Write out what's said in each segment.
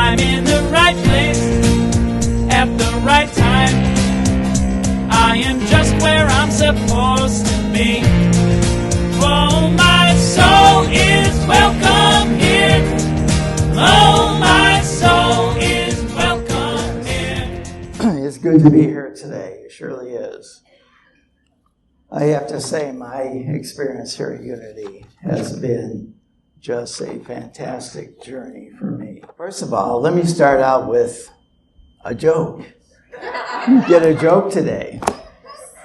I'm in the right place at the right time. I am just where I'm supposed to be. Oh, my soul is welcome here. Oh, my soul is welcome here. It's good to be here today. It surely is. I have to say my experience here at Unity has been just a fantastic journey for me. First of all, let me start out with a joke. You get a joke today.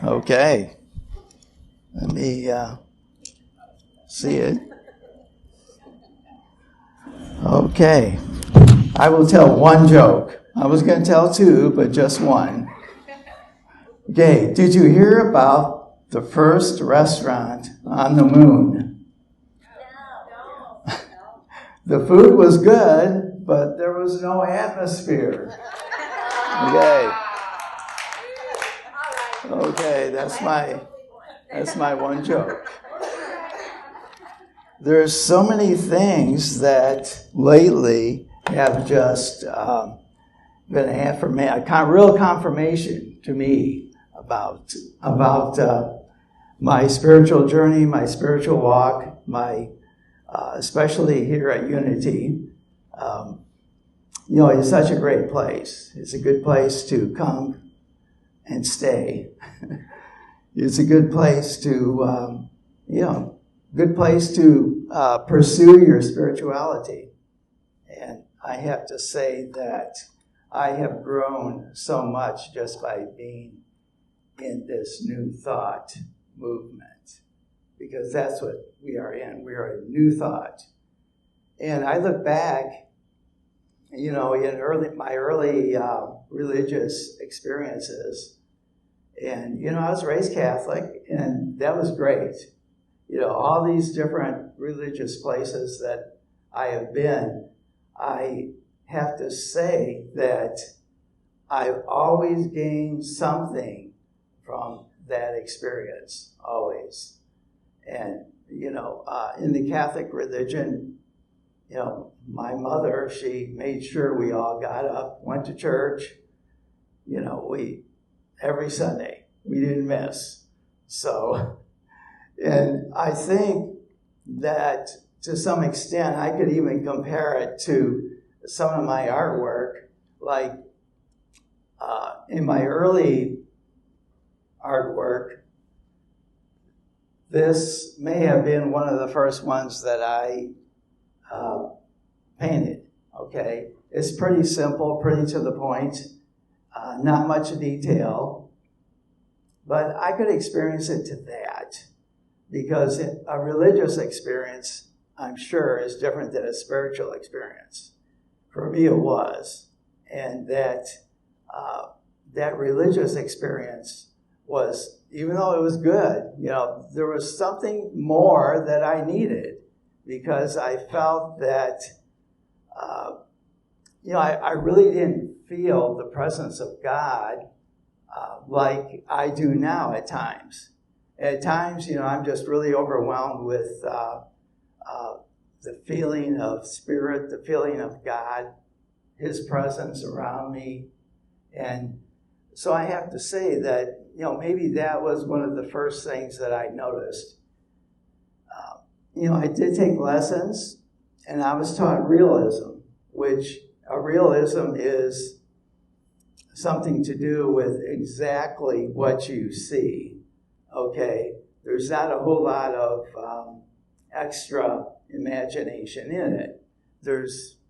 Okay. Let me see it. Okay. I will tell one joke. I was going to tell two, but just one. Okay. Did you hear about the first restaurant on the moon? The food was good, but there was no atmosphere. Okay, that's my one joke. There's so many things that lately have just been a real confirmation to me about my spiritual journey, my spiritual walk, especially here at Unity. It's such a great place. It's a good place to come and stay. It's a good place to, pursue your spirituality. And I have to say that I have grown so much just by being in this New Thought movement, because that's what we are in. We are a New Thought. And I look back, in my early religious experiences, and, I was raised Catholic, and that was great. All these different religious places that I have been, I have to say that I've always gained something from that experience, always. And, in the Catholic religion, my mother, she made sure we all got up, went to church. Every Sunday, we didn't miss. So, and I think that to some extent, I could even compare it to some of my artwork. Like, in my early artwork, this may have been one of the first ones that I painted, okay? It's pretty simple, pretty to the point, not much detail, but I could experience it to that, because a religious experience, I'm sure, is different than a spiritual experience. For me, it was. And that religious experience was, even though it was good, there was something more that I needed, because I felt that, I really didn't feel the presence of God like I do now at times. At times, I'm just really overwhelmed with the feeling of spirit, the feeling of God, His presence around me. And so I have to say that, maybe that was one of the first things that I noticed. I did take lessons, and I was taught realism, which a realism is something to do with exactly what you see, okay? There's not a whole lot of extra imagination in it.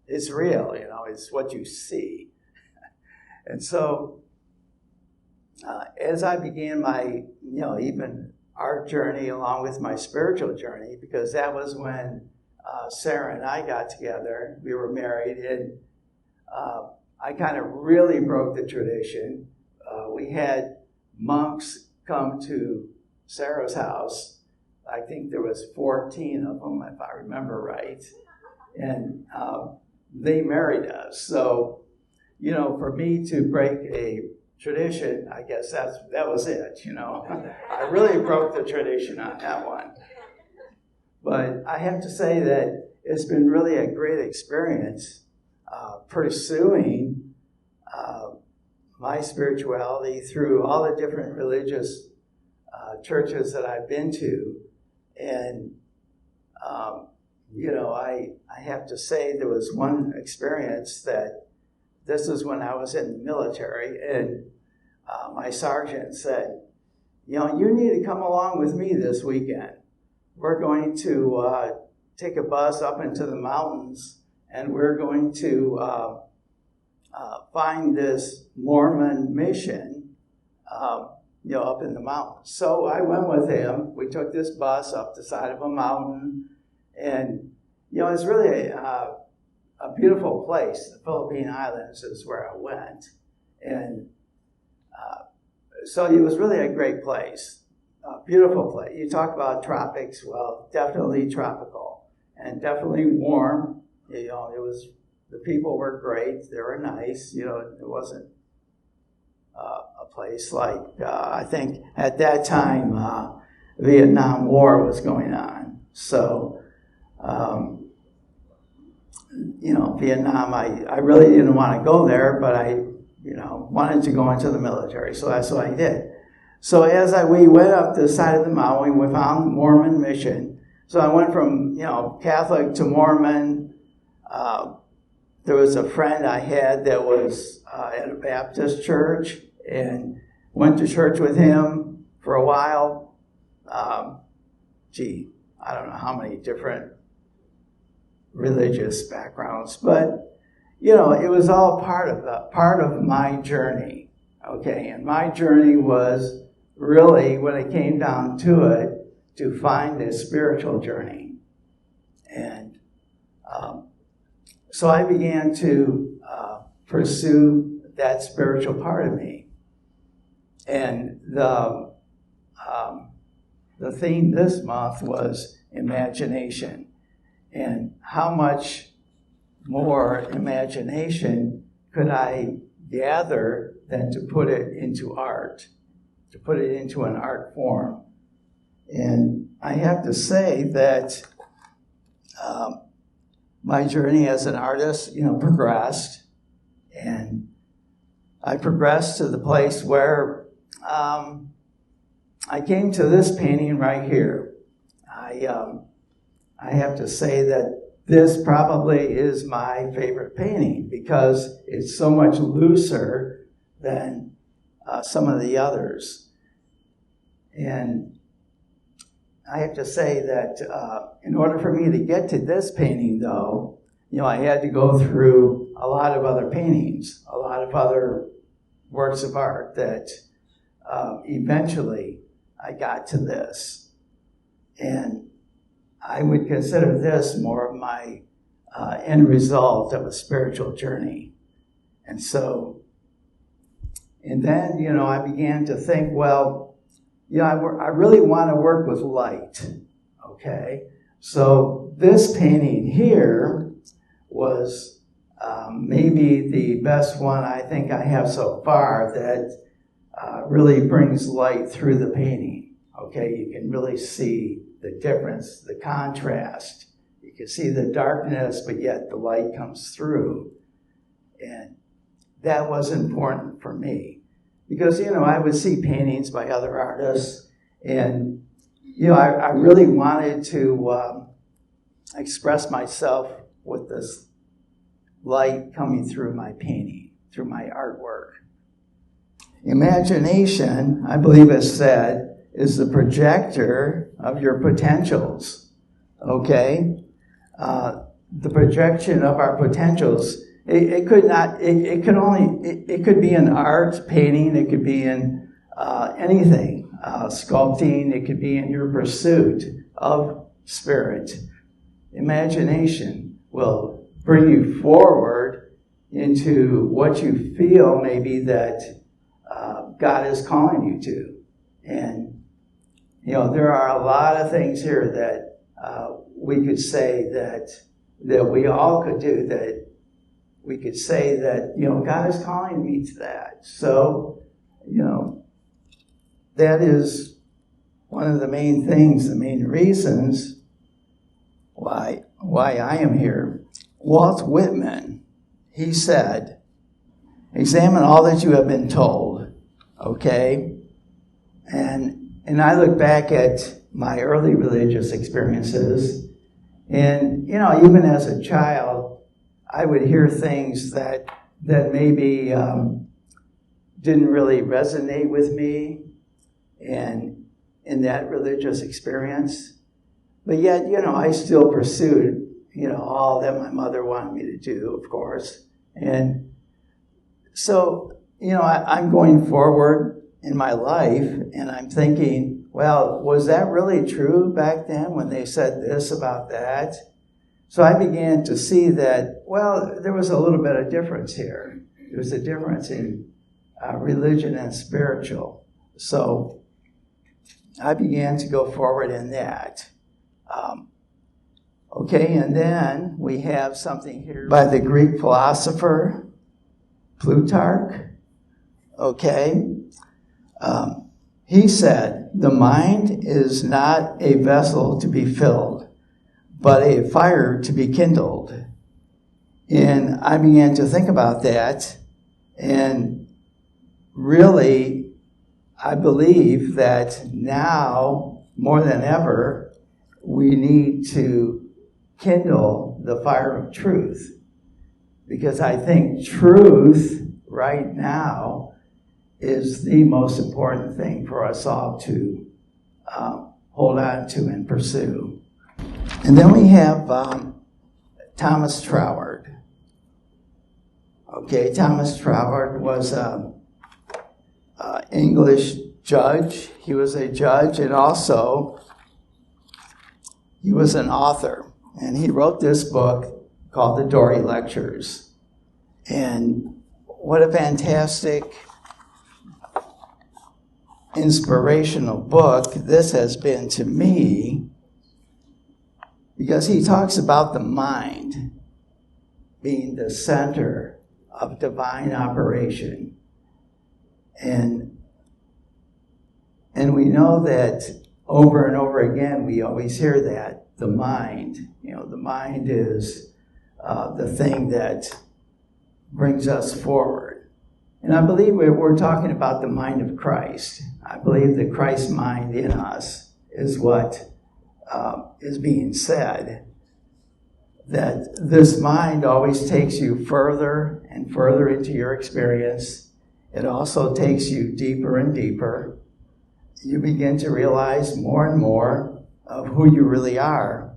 It's real, it's what you see. And so, as I began my, even art journey along with my spiritual journey, because that was when Sarah and I got together. We were married, and I kind of really broke the tradition. We had monks come to Sarah's house. I think there was 14 of them, if I remember right. And they married us. So, for me to break a tradition, I guess that was it, I really broke the tradition on that one. But I have to say that it's been really a great experience pursuing my spirituality through all the different religious churches that I've been to. And, I have to say there was one experience that this is when I was in the military, and my sergeant said, you need to come along with me this weekend. We're going to take a bus up into the mountains, and we're going to find this Mormon mission, up in the mountains. So I went with him. We took this bus up the side of a mountain, and it's really a beautiful place. The Philippine Islands is where I went, and so it was really a great place, a beautiful place. You talk about tropics, well, definitely tropical and definitely warm. It was, the people were great. They were nice. It wasn't a place like, I think at that time, Vietnam War was going on. So, Vietnam, I really didn't want to go there, but I wanted to go into the military, so that's what I did. So we went up the side of the mountain, we found the Mormon mission. So I went from, Catholic to Mormon. There was a friend I had that was at a Baptist church, and went to church with him for a while. I don't know how many different religious backgrounds, but it was all part of my journey, okay? And my journey was really, when it came down to it, to find a spiritual journey. And so I began to pursue that spiritual part of me. And the theme this month was imagination, and how much more imagination could I gather than to put it into art, to put it into an art form. And I have to say that my journey as an artist, progressed, and I progressed to the place where I came to this painting right here. I have to say that this probably is my favorite painting because it's so much looser than some of the others. And I have to say that in order for me to get to this painting, though, I had to go through a lot of other paintings, a lot of other works of art that eventually I got to this. And I would consider this more of my end result of a spiritual journey. And then, I began to think, well, I really want to work with light, okay? So this painting here was maybe the best one I think I have so far that really brings light through the painting, okay? You can really see the difference, the contrast. You can see the darkness, but yet the light comes through. And that was important for me because, I would see paintings by other artists, and, I really wanted to express myself with this light coming through my painting, through my artwork. Imagination, I believe it's said, is the projector of your potentials, okay? The projection of our potentials. It could be in art, painting, it could be in anything, sculpting, it could be in your pursuit of spirit. Imagination will bring you forward into what you feel maybe that God is calling you to. And, there are a lot of things here that we could say that we all could do, that we could say that, God is calling me to that. So, that is one of the main things, the main reasons why I am here. Walt Whitman, he said, examine all that you have been told, okay? And I look back at my early religious experiences, and, even as a child, I would hear things that maybe didn't really resonate with me and in that religious experience. But yet, I still pursued, all that my mother wanted me to do, of course. And so, I'm going forward in my life, and I'm thinking, well, was that really true back then when they said this about that? So I began to see that, well, there was a little bit of difference here. There was a difference in religion and spiritual. So I began to go forward in that. Okay, and then we have something here by the Greek philosopher Plutarch. Okay, he said, the mind is not a vessel to be filled, but a fire to be kindled. And I began to think about that, and really, I believe that now, more than ever, we need to kindle the fire of truth. Because I think truth right now is the most important thing for us all to hold on to and pursue. And then we have Thomas Troward. Okay, Thomas Troward was an English judge. He was a judge, and also he was an author. And he wrote this book called The Dory Lectures. And what a fantastic, inspirational book this has been to me, because he talks about the mind being the center of divine operation. And we know that over and over again, we always hear that, the mind. The mind is the thing that brings us forward. And I believe we're talking about the mind of Christ. I believe that Christ's mind in us is what is being said. That this mind always takes you further and further into your experience. It also takes you deeper and deeper. You begin to realize more and more of who you really are.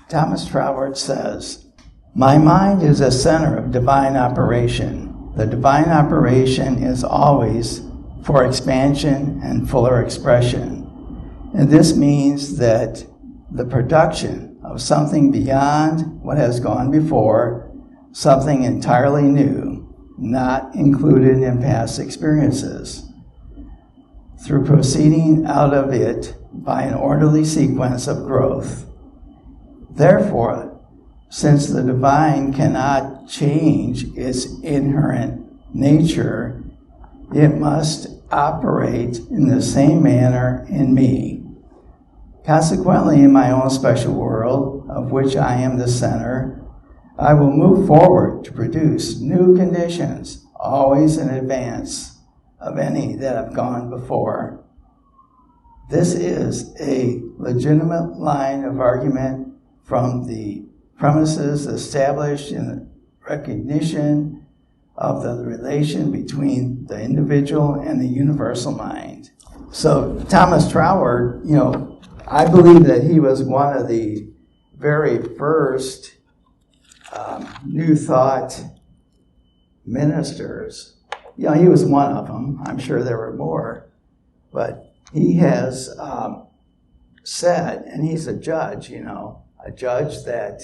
Thomas Troward says, my mind is a center of divine operation. The divine operation is always for expansion and fuller expression. And this means that the production of something beyond what has gone before, something entirely new, not included in past experiences, through proceeding out of it by an orderly sequence of growth. Therefore, since the divine cannot change its inherent nature, it must operate in the same manner in me. Consequently, in my own special world, of which I am the center, I will move forward to produce new conditions, always in advance of any that have gone before. This is a legitimate line of argument from the premises established in the recognition of the relation between the individual and the universal mind. So Thomas Troward, I believe that he was one of the very first New Thought ministers. He was one of them. I'm sure there were more. But he has said, and he's a judge, a judge that,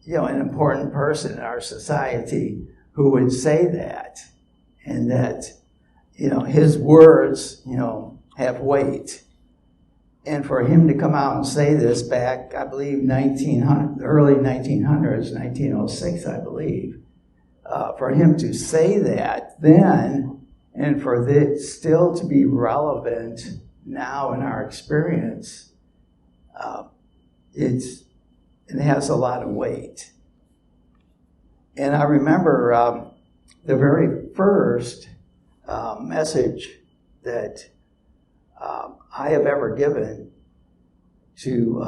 an important person in our society who would say that, and that, his words, have weight. And for him to come out and say this back, I believe, the early 1900s, 1906, I believe, for him to say that then, and for this still to be relevant now in our experience, it has a lot of weight. And I remember the very first message that I have ever given to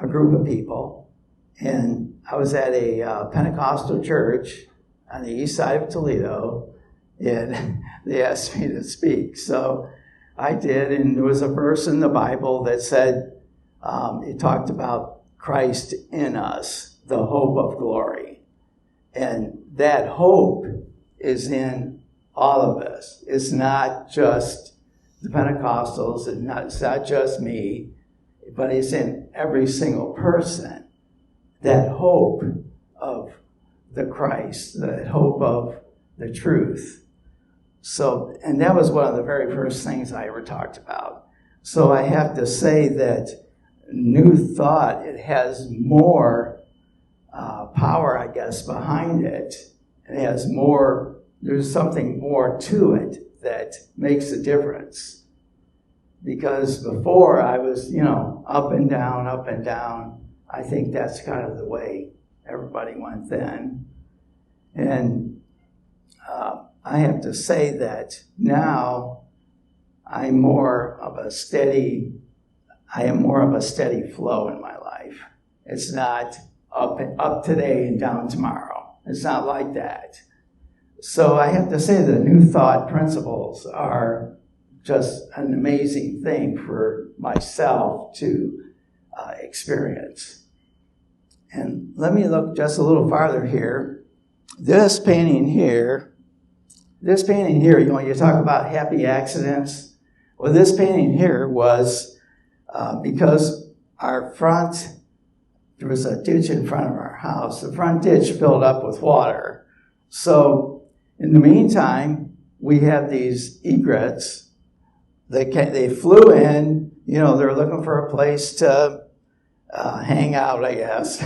a group of people. And I was at a Pentecostal church on the east side of Toledo, and they asked me to speak. So I did, and there was a verse in the Bible that said, it talked about Christ in us, the hope of glory. And that hope is in all of us. It's not just the Pentecostals, it's not just me, but it's in every single person. That hope of the Christ, the hope of the truth. So, and that was one of the very first things I ever talked about. So I have to say that New Thought, it has more power, I guess, behind it. It has more, there's something more to it that makes a difference. Because before I was, up and down, up and down. I think that's kind of the way everybody went then. And I have to say that now I am more of a steady flow in my life. It's not up today and down tomorrow. It's not like that. So I have to say the New Thought principles are just an amazing thing for myself to experience. And let me look just a little farther here. This painting here, you talk about happy accidents. Well, this painting here was because there was a ditch in front of our house. The front ditch filled up with water. So in the meantime, we have these egrets. They flew in, they're looking for a place to hang out, I guess.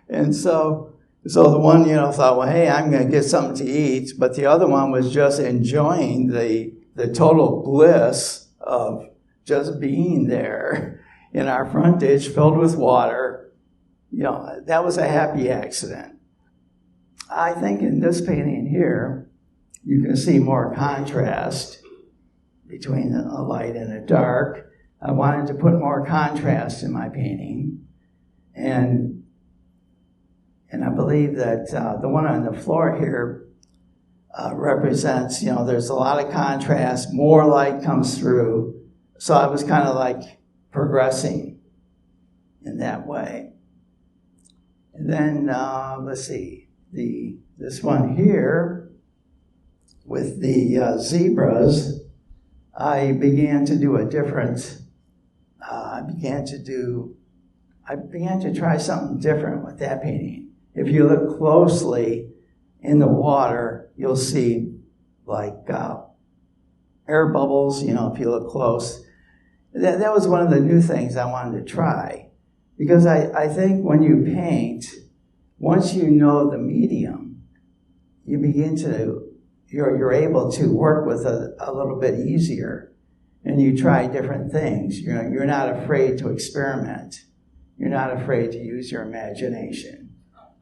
And so the one, thought, well, hey, I'm going to get something to eat. But the other one was just enjoying the total bliss of just being there in our front ditch filled with water. That was a happy accident. I think in this painting here, you can see more contrast between a light and a dark. I wanted to put more contrast in my painting. And I believe that the one on the floor here represents, there's a lot of contrast, more light comes through. So I was kind of like progressing in that way. And then, let's see, this one here with the zebras, I began to do a different, I began to try something different with that painting. If you look closely in the water, you'll see like air bubbles, if you look close. That was one of the new things I wanted to try. Because I think when you paint, once you know the medium, you're able to work with a little bit easier. And you try different things. You're not afraid to experiment. You're not afraid to use your imagination.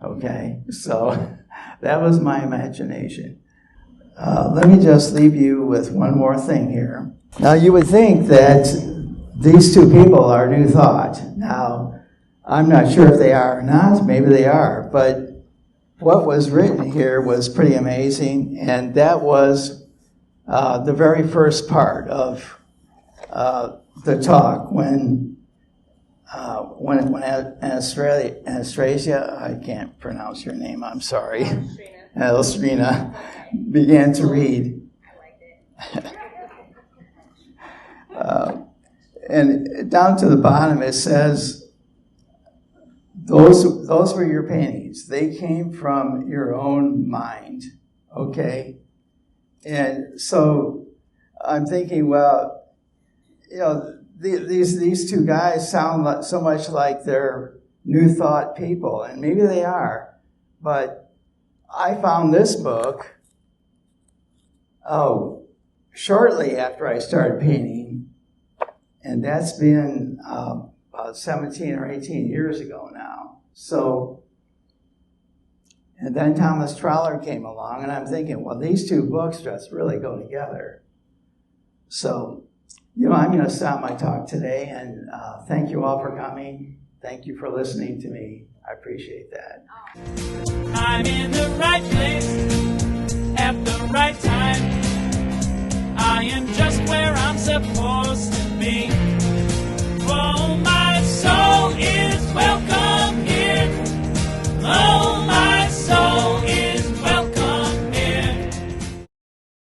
Okay? So that was my imagination. Let me just leave you with one more thing here. Now, you would think that these two people are New Thought. Now, I'm not sure if they are or not. Maybe they are. But what was written here was pretty amazing. And that was the very first part of the talk when Anastasia, I can't pronounce your name, I'm sorry, Elstrina, began to read. And down to the bottom it says, those were your paintings. They came from your own mind, okay? And so I'm thinking, well, these two guys sound so much like they're New Thought people, and maybe they are. But I found this book, shortly after I started painting, and that's been about 17 or 18 years ago now. So And then Thomas Trowler came along, and I'm thinking, well, these two books just really go together. So, I'm going to stop my talk today, and thank you all for coming. Thank you for listening to me. I appreciate that. I'm in the right place